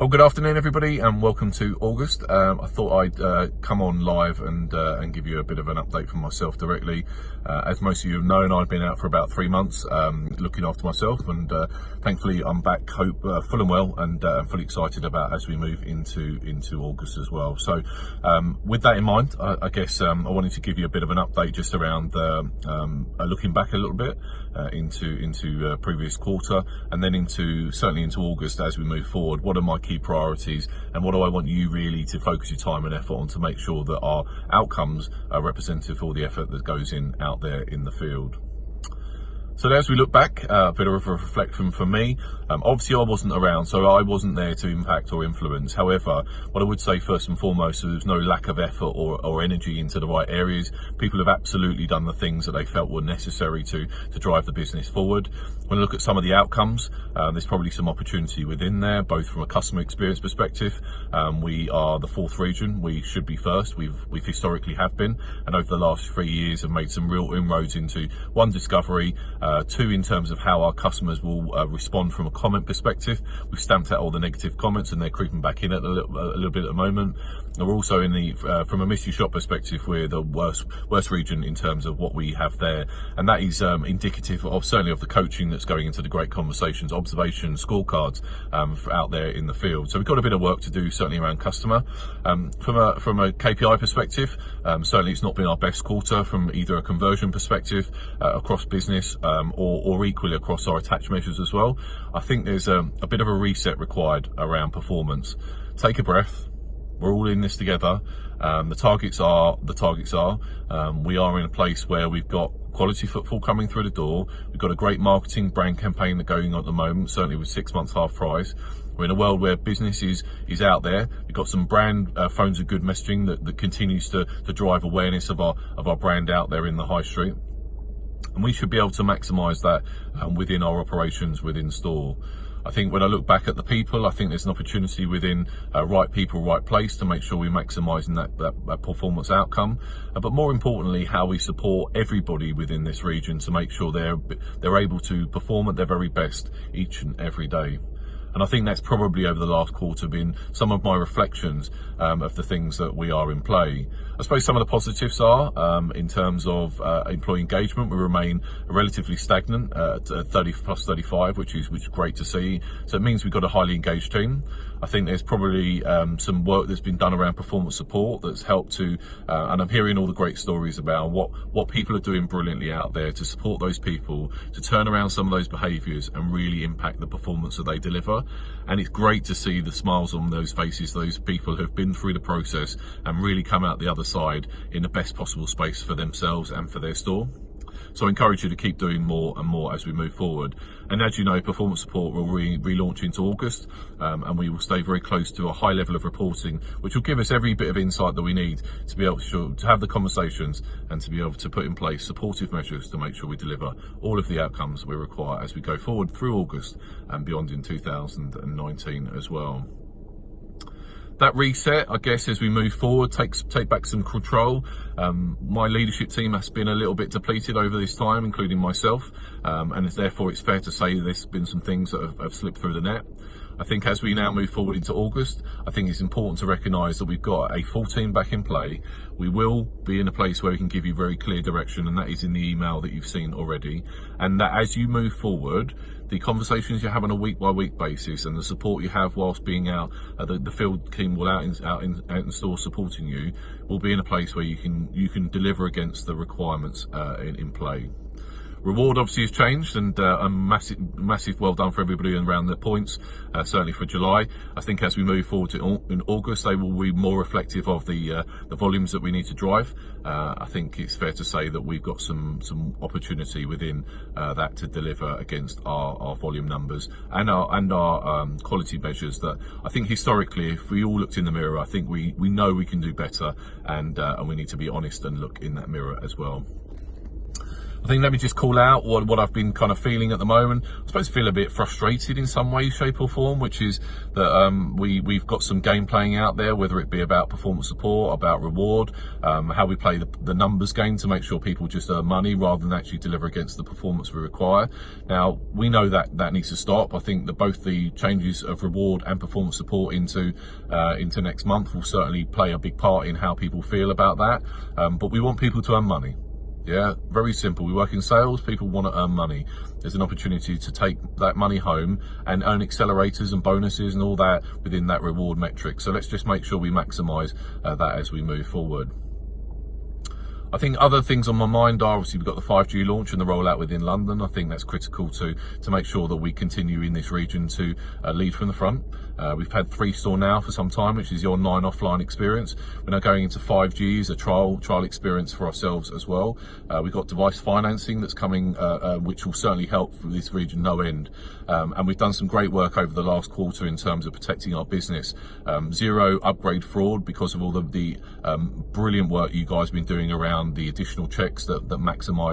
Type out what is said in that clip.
Well, good afternoon, everybody, and welcome to August. I thought I'd come on live and give you a bit of an update from myself directly. As most of you have known, I've been out for about 3 months looking after myself, and thankfully I'm back, full and well, and fully excited about as we move into August as well. So with that in mind, I guess I wanted to give you a bit of an update just around looking back a little bit into previous quarter, and then certainly into August as we move forward. What are my key priorities, and what do I want you really to focus your time and effort on to make sure that our outcomes are representative for all the effort that goes in out there in the field. So as we look back, a bit of a reflection for me. Obviously I wasn't around, so I wasn't there to impact or influence. However, what I would say first and foremost, there's no lack of effort or energy into the right areas. People have absolutely done the things that they felt were necessary to drive the business forward. When I look at some of the outcomes, there's probably some opportunity within there, both from a customer experience perspective. We are the 4th region. We should be first. We've historically have been, and over the last 3 years have made some real inroads into, 1, discovery, 2, in terms of how our customers will respond from a comment perspective. We've stamped out all the negative comments, and they're creeping back in a little bit at the moment. And we're also in the from a mystery shop perspective, we're the worst region in terms of what we have there, and that is indicative of certainly of the coaching that's going into the great conversations, observations, scorecards out there in the field. So we've got a bit of work to do certainly around customer. From a KPI perspective, certainly it's not been our best quarter from either a conversion perspective across business or equally across our attached measures as well. I think there's a bit of a reset required around performance. Take a breath. We're all in this together. The targets are the targets are. We are in a place where we've got quality footfall coming through the door. We've got a great marketing brand campaign that's going on at the moment, certainly with 6 months half price. We're in a world where business is out there. We've got some brand phones of good messaging that continues to drive awareness of our brand out there in the high street. And we should be able to maximise that within our operations within store. I think when I look back at the people, I think there's an opportunity within right people, right place to make sure we're maximising that performance outcome. But more importantly, how we support everybody within this region to make sure they're able to perform at their very best each and every day. And I think that's probably over the last quarter been some of my reflections of the things that we are in play. I suppose some of the positives are in terms of employee engagement. We remain relatively stagnant at 30 plus 35, which is great to see. So it means we've got a highly engaged team. I think there's probably some work that's been done around performance support that's helped to, and I'm hearing all the great stories about what people are doing brilliantly out there to support those people, to turn around some of those behaviours and really impact the performance that they deliver. And it's great to see the smiles on those faces, those people who have been through the process and really come out the other side in the best possible space for themselves and for their store. So I encourage you to keep doing more and more as we move forward. And as you know, performance support will relaunch into August, and we will stay very close to a high level of reporting, which will give us every bit of insight that we need to be able to have the conversations and to be able to put in place supportive measures to make sure we deliver all of the outcomes we require as we go forward through August and beyond in 2019 as well. That reset, I guess, as we move forward, take back some control. My leadership team has been a little bit depleted over this time, including myself, and therefore it's fair to say there's been some things that have slipped through the net. I think as we now move forward into August, I think it's important to recognise that we've got a full team back in play. We will be in a place where we can give you very clear direction, and that is in the email that you've seen already. And that as you move forward, the conversations you have on a week-by-week basis and the support you have whilst being out, the field team will out in store supporting you, will be in a place where you can deliver against the requirements in play. Reward obviously has changed, and a massive well done for everybody around the points, certainly for July. I think as we move forward in August, they will be more reflective of the volumes that we need to drive. I think it's fair to say that we've got some opportunity within that to deliver against our volume numbers and our quality measures that I think historically, if we all looked in the mirror, I think we know we can do better, and we need to be honest and look in that mirror as well. I think let me just call out what I've been kind of feeling at the moment. I suppose I feel a bit frustrated in some way, shape or form, which is that we've got some game playing out there, whether it be about performance support, about reward, how we play the numbers game to make sure people just earn money rather than actually deliver against the performance we require. Now, we know that needs to stop. I think that both the changes of reward and performance support into next month will certainly play a big part in how people feel about that. But we want people to earn money. Yeah, very simple. We work in sales, people want to earn money. There's an opportunity to take that money home and earn accelerators and bonuses and all that within that reward metric. So let's just make sure we maximise that as we move forward. I think other things on my mind are, obviously we've got the 5G launch and the rollout within London. I think that's critical to make sure that we continue in this region to lead from the front. We've had 3-store now for some time, which is the online offline experience. We're now going into 5G as a trial experience for ourselves as well. We've got device financing that's coming, which will certainly help for this region no end. And we've done some great work over the last quarter in terms of protecting our business. Zero upgrade fraud because of all the brilliant work you guys have been doing around the additional checks that maximise